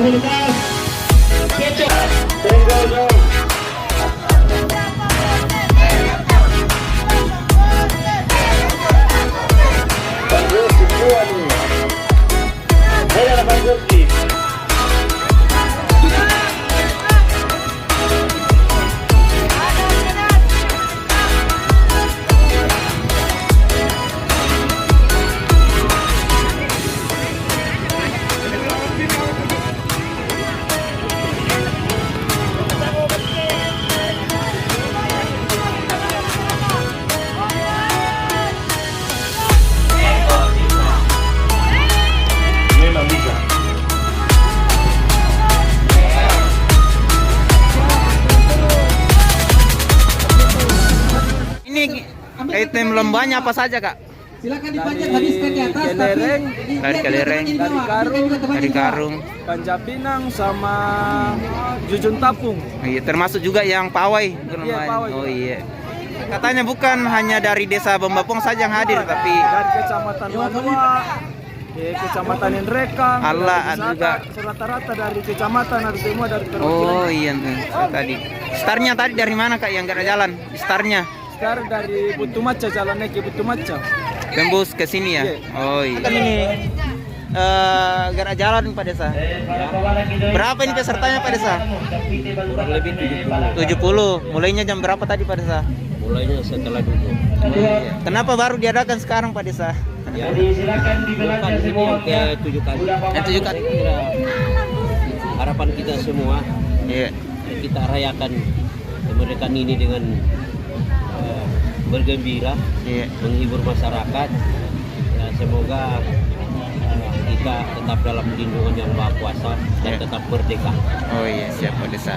Komunitas Kecok Tenggol. Bang Yosi keluar nih. Ini ada Bang Yosi. Ini item lombanya apa saja, Kak? Silakan dipajang dari stand di atas. Kelereng, dari kelereng, dari karung, Panjat Pinang sama Jujun Tapung. iya, termasuk juga yang pawai. Iya, pawai. Oh iya. Katanya bukan hanya dari desa Bembapong saja yang hadir, tapi Dari Kecamatan Manua, Kecamatan Nrekang, Allah juga. rata-rata dari kecamatan ada semua dari perwakilan. oh iya tuh, tadi. Startnya tadi dari mana, Kak, yang gak ada jalan? Startnya Sekarang dari Butu Maca, jalan naik ke Butu Maca. tembus ke sini ya? Iya. Oh iya. Kan ini gak ada jalan Pak Desa. Berapa ini pesertanya Pak Desa? Kurang lebih 70. 70. Mulainya jam berapa tadi Pak Desa? Mulainya setelah dulu. Kenapa baru diadakan sekarang Pak Desa? Ya, silakan dibelanja semua. Yang ke 7 kali. Yang 7 kali. Harapan kita semua, Iya. kita rayakan kemerdekaan ini dengan bergembira, Iya. menghibur masyarakat. Ya, semoga kita tetap dalam lindungan yang Maha Kuasa dan Ya. tetap merdeka. Oh iya, siap Pak Desa.